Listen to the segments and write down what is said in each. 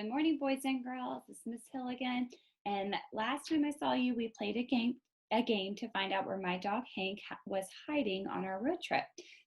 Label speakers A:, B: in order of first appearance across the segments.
A: Good morning, boys and girls. This is Miss Hill again. And last time I saw you, we played a game to find out where my dog Hank was hiding on our road trip.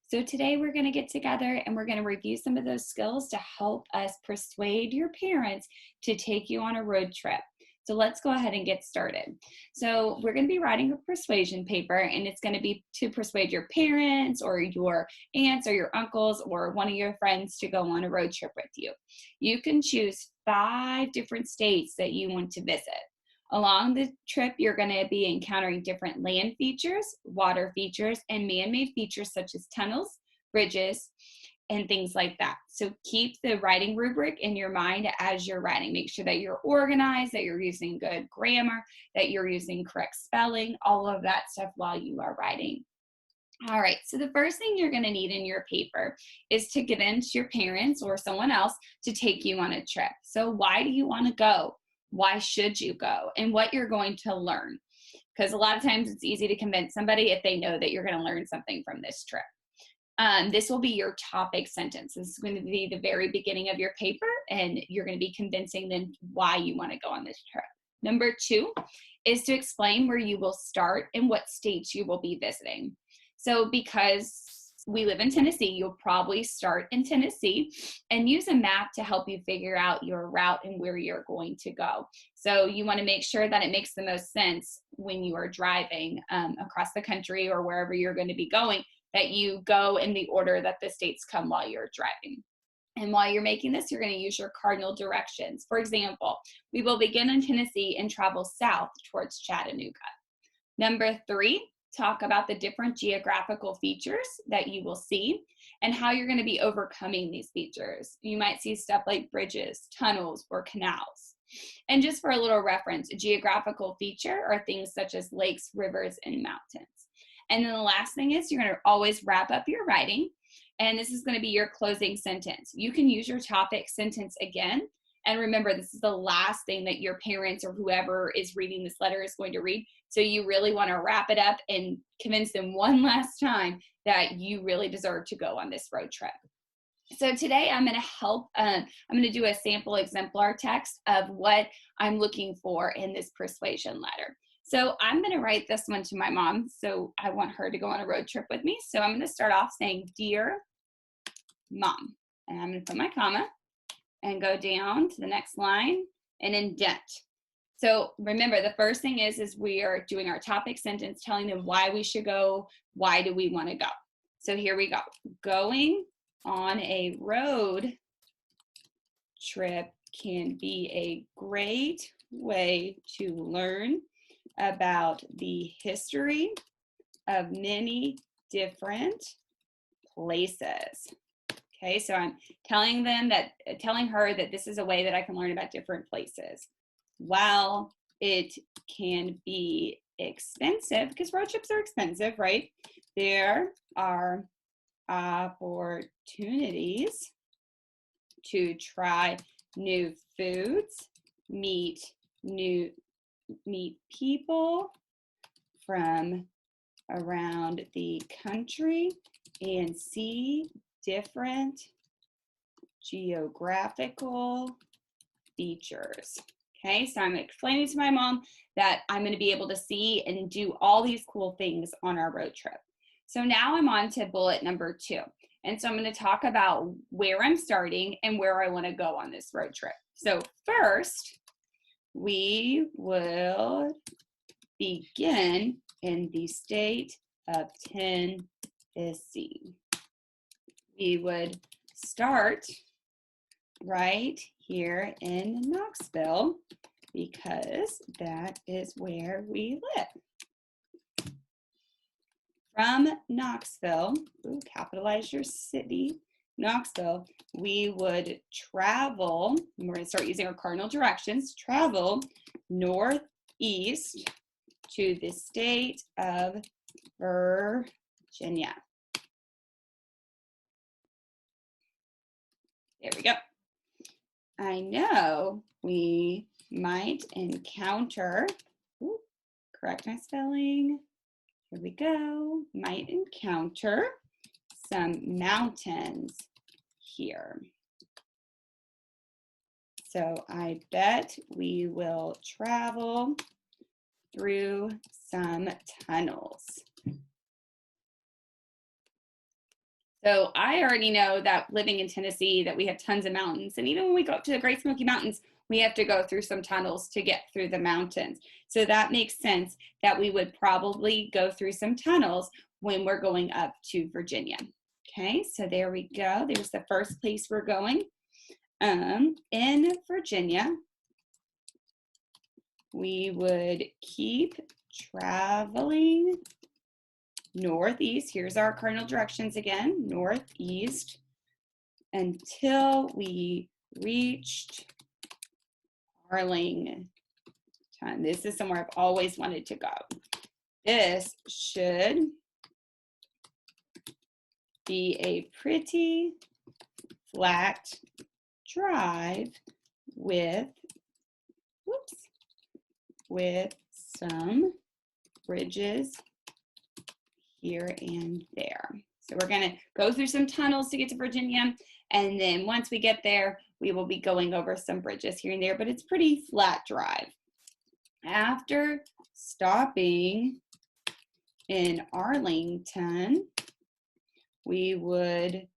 A: So today we're going to get together and we're going to review some of those skills to help us persuade your parents to take you on a road trip. So let's go ahead and get started. So we're going to be writing a persuasion paper, and it's going to be to persuade your parents or your aunts or your uncles or one of your friends to go on a road trip with you. You can choose 5 different states that you want to visit. Along the trip, you're going to be encountering different land features, water features, and man-made features such as tunnels, bridges, and things like that. So keep the writing rubric in your mind as you're writing. Make sure that you're organized, that you're using good grammar, that you're using correct spelling, all of that stuff while you are writing. All right, so the first thing you're going to need in your paper is to convince your parents or someone else to take you on a trip. So why do you want to go? Why should you go? And what you're going to learn. Because a lot of times it's easy to convince somebody if they know that you're going to learn something from this trip. This will be your topic sentence. This is going to be the very beginning of your paper, and you're going to be convincing them why you want to go on this trip. Number 2 is to explain where you will start and what states you will be visiting. So because we live in Tennessee, you'll probably start in Tennessee and use a map to help you figure out your route and where you're going to go. So you want to make sure that it makes the most sense when you are driving across the country or wherever you're going to be going, that you go in the order that the states come while you're driving. And while you're making this, you're going to use your cardinal directions. For example, we will begin in Tennessee and travel south towards Chattanooga. Number 3, talk about the different geographical features that you will see and how you're going to be overcoming these features. You might see stuff like bridges, tunnels, or canals. And just for a little reference, a geographical feature are things such as lakes, rivers, and mountains. And then the last thing is you're going to always wrap up your writing, and this is going to be your closing sentence. You can use your topic sentence again, and remember, this is the last thing that your parents or whoever is reading this letter is going to read, so you really want to wrap it up and convince them one last time that you really deserve to go on this road trip. So today I'm going to help, I'm going to do a sample exemplar text of what I'm looking for in this persuasion letter. So I'm going to write this one to my mom. So I want her to go on a road trip with me. So I'm going to start off saying, "Dear Mom," and I'm going to put my comma and go down to the next line and indent. So remember, the first thing is we are doing our topic sentence, telling them why we should go, why do we want to go. So here we go. Going on a road trip can be a great way to learn about the history of many different places. Okay, so I'm telling her that this is a way that I can learn about different places. While it can be expensive, because road trips are expensive, right? There are opportunities to try new foods, meet people from around the country, and see different geographical features. Okay, so I'm explaining to my mom that I'm going to be able to see and do all these cool things on our road trip. So now I'm on to bullet number 2. And so I'm going to talk about where I'm starting and where I want to go on this road trip. So first, we will begin in the state of Tennessee. We would start right here in Knoxville because that is where we live. From Knoxville, capitalize your city, Knoxville, we would travel, and we're going to start using our cardinal directions, travel northeast to the state of Virginia. There we go. I know we might encounter, correct my spelling, here we go, might encounter some mountains here. So I bet we will travel through some tunnels. So I already know that living in Tennessee that we have tons of mountains. And even when we go up to the Great Smoky Mountains, we have to go through some tunnels to get through the mountains. So that makes sense that we would probably go through some tunnels when we're going up to Virginia. Okay, so there we go. There's the first place we're going. In Virginia, we would keep traveling northeast. Here's our cardinal directions again, northeast, until we reached Arlington. This is somewhere I've always wanted to go. This should be a pretty flat drive with some bridges here and there. So we're gonna go through some tunnels to get to Virginia, and then once we get there, we will be going over some bridges here and there, but it's pretty flat drive. After stopping in Arlington, we would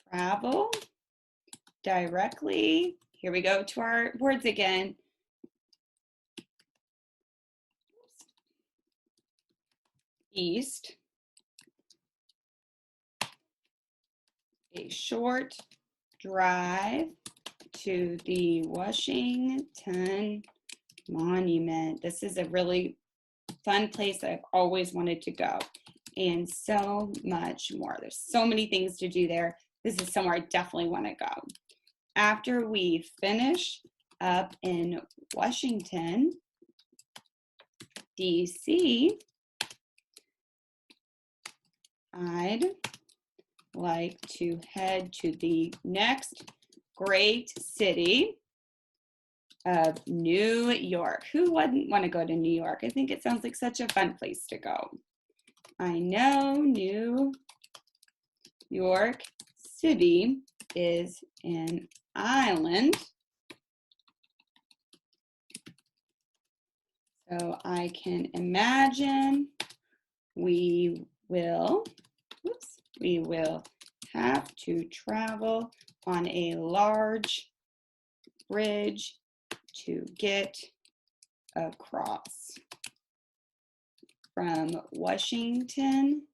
A: travel directly, here we go to our words again, east, a short drive to the Washington Monument. This is a really fun place that I've always wanted to go, and so much more. There's so many things to do there. This is somewhere I definitely want to go. After we finish up in Washington, D.C., I'd like to head to the next great city of New York. Who wouldn't want to go to New York? I think it sounds like such a fun place to go. I know New York City is an island, so I can imagine we will have to travel on a large bridge to get across. From Washington,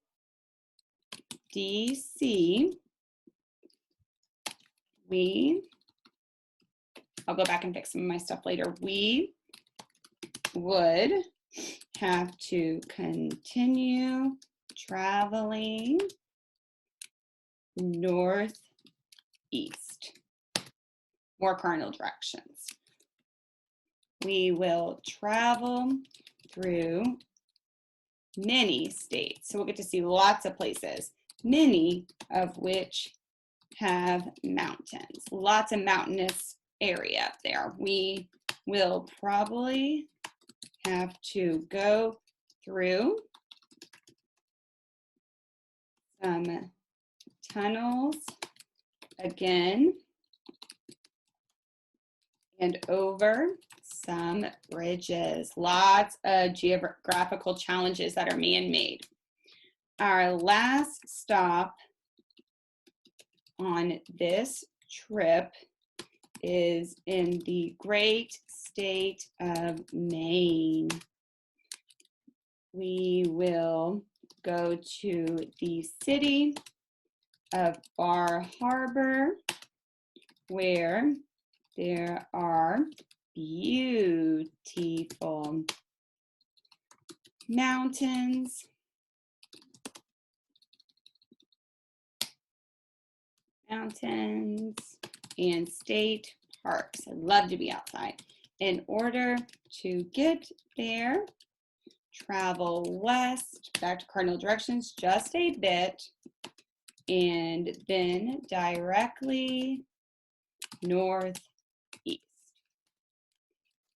A: D.C., I'll go back and fix some of my stuff later. We would have to continue traveling northeast. More cardinal directions. We will travel through many states. So we'll get to see lots of places, many of which have mountains, lots of mountainous area up there. We will probably have to go through some tunnels again and over some bridges. Lots of geographical challenges that are man-made. Our last stop on this trip is in the great state of Maine. We will go to the city of Bar Harbor, where there are beautiful mountains, and state parks. I love to be outside. In order to get there, travel west, back to cardinal directions just a bit, and then directly northeast.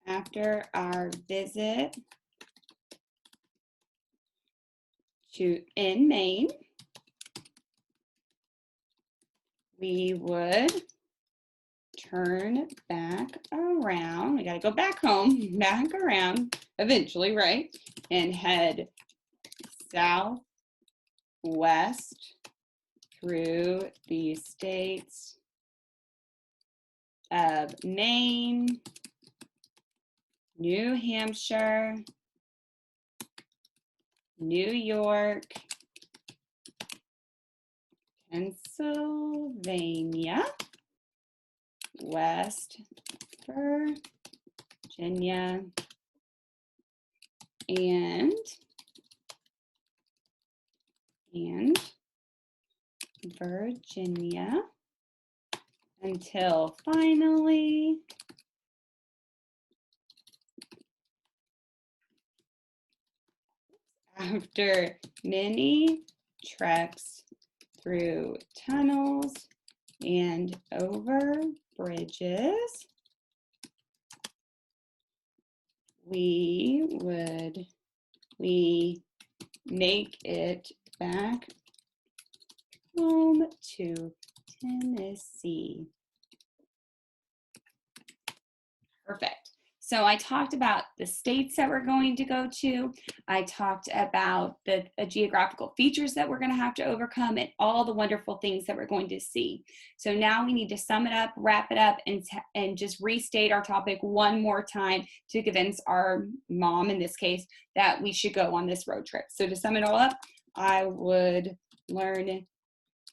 A: After our visit in Maine, we would turn back around. We got to go back home, back around eventually, right? And head southwest through the states of Maine, New Hampshire, New York, Pennsylvania, West Virginia, and Virginia, until finally after many treks through tunnels and over bridges, we make it back home to Tennessee. Perfect. So I talked about the states that we're going to go to. I talked about the geographical features that we're going to have to overcome and all the wonderful things that we're going to see. So now we need to sum it up, wrap it up, and just restate our topic one more time to convince our mom, in this case, that we should go on this road trip. So to sum it all up, I would learn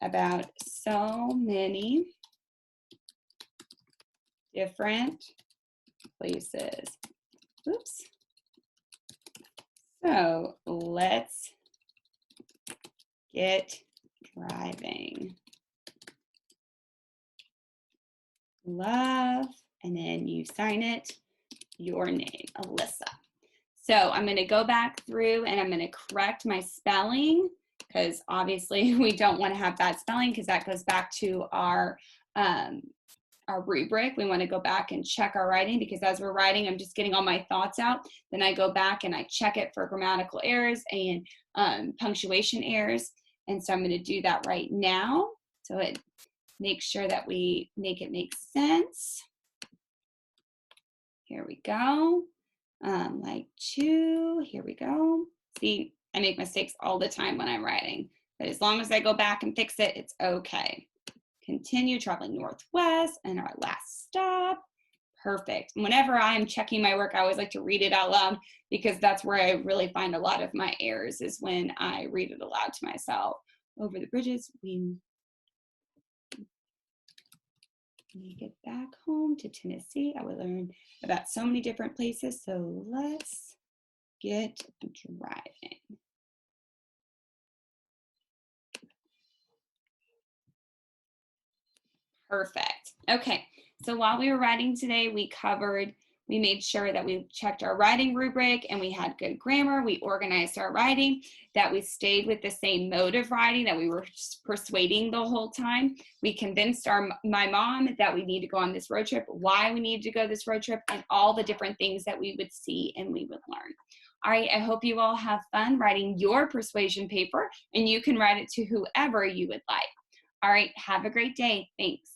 A: about so many different places. Oops. So let's get driving. Love, and then you sign it, your name, Alyssa. So I'm going to go back through and I'm going to correct my spelling, because obviously we don't want to have bad spelling, because that goes back to our rubric. We want to go back and check our writing, because as we're writing, I'm just getting all my thoughts out. Then I go back and I check it for grammatical errors and punctuation errors. And so I'm going to do that right now. So it makes sure that we make it make sense. Here we go. Like two, here we go. See, I make mistakes all the time when I'm writing, but as long as I go back and fix it, it's okay. Continue traveling northwest, and our last stop. Perfect. Whenever I'm checking my work, I always like to read it out loud, because that's where I really find a lot of my errors, is when I read it aloud to myself. Over the bridges, we get back home to Tennessee. I will learn about so many different places. So let's get driving. Perfect. Okay, so while we were writing today, we made sure that we checked our writing rubric and we had good grammar. We organized our writing, that we stayed with the same mode of writing, that we were persuading the whole time. We convinced my mom that we need to go on this road trip, why we needed to go this road trip, and all the different things that we would see and we would learn. All right, I hope you all have fun writing your persuasion paper, and you can write it to whoever you would like. All right, have a great day. Thanks.